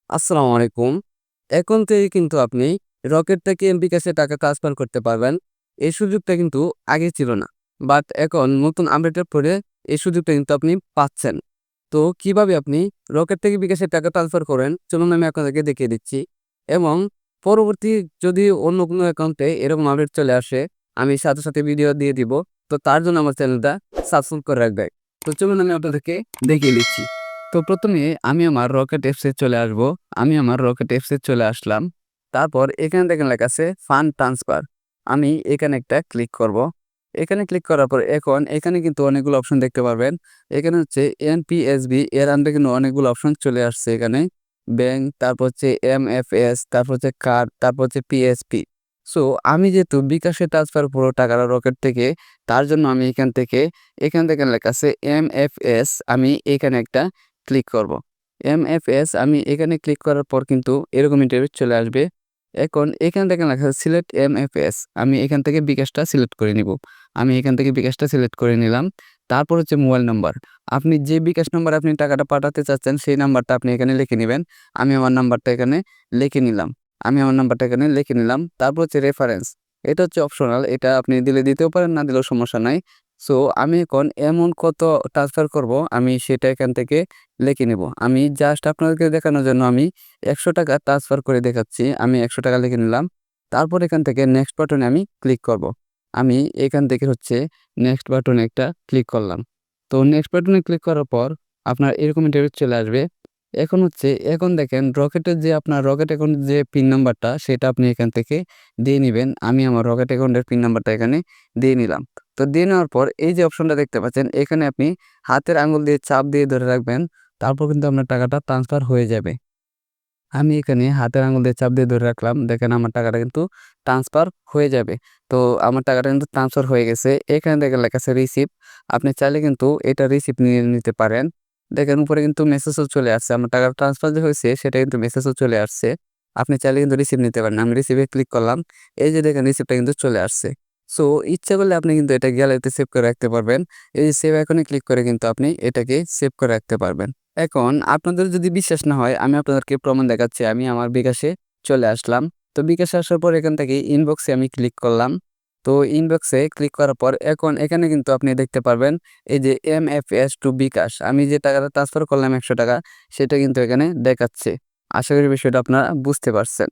আসসালামু আলাইকুম। এখন থেকে কিন্তু আপনি রকেট থেকে বিকাশে টাকা ট্রান্সফার করতে পারবেন। এই সুযোগটা কিন্তু আগে ছিল না। বাট এখন নতুন আপডেটের পরে এই সুযোগটা কিন্তু আপনি পাচ্ছেন। তো কিভাবে আপনি রকেট থেকে বিকাশে টাকা ট্রান্সফার করেন চলুন আমি আপনাদেরকে দেখিয়ে দিচ্ছি। এবং পরবর্তী যদি অন্য কোনো অ্যাকাউন্টে এরকম আপডেট চলে আসে আমি সাথে, সাথে ভিডিও দিয়ে দিব। তো তার জন্য আমার চ্যানেলটা সাবস্ক্রাইব করে রাখবেন। তো চলুন আমি আপনাদেরকে দেখিয়ে দিচ্ছি। তো ১ম এ আমি আমার রকেট অ্যাপসে চলে আসব। আমি আমার রকেট অ্যাপসে চলে আসলাম। তারপর এখানে দেখেন লেখা আছে ফান্ড ট্রান্সফার। আমি এখানে একটা ক্লিক করব। এখানে ক্লিক করার পর এখন এখানে কিন্তু অনেকগুলো অপশন দেখতে পারবেন। এখানে হচ্ছে এনপিএসবি এর আন্ডারে কিন্তু অনেকগুলো অপশন চলে আসছে এখানে। ব্যাংক, তারপর হচ্ছে এমএফএস, তারপর হচ্ছে কার্ড, তারপর হচ্ছে পিএসপি। সো আমি যেহেতু বিকাশে ট্রান্সফার পুরো টাকাটা রকেট থেকে, তার জন্য আমি এখান থেকে লেখা আছে এমএফএস আমি এখানে একটা ক্লিক করব। এমএফএস আমি এখানে ক্লিক করার পর কিন্তু এরকম ইন্টারফেস চলে আসবে। এখন এখান থেকে লেখা আছে সিলেক্ট এমএফএস আমি এখান থেকে বিকাশটা সিলেক্ট করে নিব। আমি এখান থেকে বিকাশটা সিলেক্ট করে নিলাম। তারপর হচ্ছে মোবাইল নাম্বার। আপনি যে বিকাশ নাম্বারে আপনি টাকাটা পাঠাতে চাচ্ছেন সেই নাম্বারটা আপনি এখানে লিখে নিবেন। আমি আমার নাম্বারটা এখানে লিখে নিলাম। তারপর হচ্ছে রেফারেন্স। এটা হচ্ছে অপশনাল। এটা আপনি দিলে দিতেও পারেন, না দিলেও সমস্যা নাই। সো আমি এখন অ্যামাউন্ট কত ট্রান্সফার করব আমি সেটা এখান থেকে লিখে নেব। আমি জাস্ট আপনাদেরকে দেখানোর জন্য আমি ৳১০০ ট্রান্সফার করে দেখাচ্ছি। আমি ৳১০০ লিখে নিলাম। তারপর এখান থেকে নেক্সট বাটনে আমি ক্লিক করব। আমি এখান থেকে হচ্ছে নেক্সট বাটনে একটা ক্লিক করলাম। তো নেক্সট বাটনে ক্লিক করার পর আপনার এরকম ইন্টারফেস চলে আসবে। এখন দেখেন রকেটের যে আপনার রকেট অ্যাকাউন্টের যে পিন নাম্বারটা সেটা আপনি এখান থেকে দিয়ে নিবেন। আমি আমার রকেট অ্যাকাউন্টের পিন নাম্বারটা এখানে দিয়ে নিলাম। তো দিয়ে নেওয়ার পর এই যে অপশনটা দেখতে পাচ্ছেন এখানে আপনি হাতের আঙুল দিয়ে চাপ দিয়ে ধরে রাখবেন। তারপর কিন্তু আপনার টাকাটা ট্রান্সফার হয়ে যাবে। আমি এখানে হাতের আঙুল দিয়ে চাপ দিয়ে ধরে রাখলাম। দেখেন আমার টাকাটা কিন্তু ট্রান্সফার হয়ে যাবে। তো আমার টাকাটা কিন্তু ট্রান্সফার হয়ে গেছে। এখানে দেখেন লেখা আছে রিসিভ। আপনি চাইলে কিন্তু এটা রিসিভ নিয়ে নিতে পারেন। দেখেন উপরে কিন্তু মেসেজও চলে আসছে। আমার টাকা ট্রান্সফার যে হয়েছে সেটা কিন্তু মেসেজও চলে আসছে। আপনি চাইলে কিন্তু রিসিভ নিতে পারেন। আমি রিসিভে ক্লিক করলাম। এই যে দেখেন রিসিভটা কিন্তু চলে আসছে। সো ইচ্ছা করলে আপনি কিন্তু এটা গ্যালারিতে সেভ করে রাখতে পারবেন। এই যে সেভ আইকনে ক্লিক করে কিন্তু আপনি এটাকে সেভ করে রাখতে পারবেন। এখন আপনাদের যদি বিশ্বাস না হয় আমি আপনাদেরকে প্রমাণ দেখাচ্ছি। আমি আমার বিকাশে চলে আসলাম। তো বিকাশে আসার পর এখান থেকে ইনবক্সে আমি ক্লিক করলাম। তো ইনবক্সে ক্লিক করার পর এখন এখানে কিন্তু আপনি দেখতে পারবেন এই যে এমএফএস টু বিকাশ আমি যে টাকাটা ট্রান্সফার করলাম ৳১০০ সেটা কিন্তু এখানে দেখাচ্ছে। আশা করি বিষয়টা আপনারা বুঝতে পারছেন।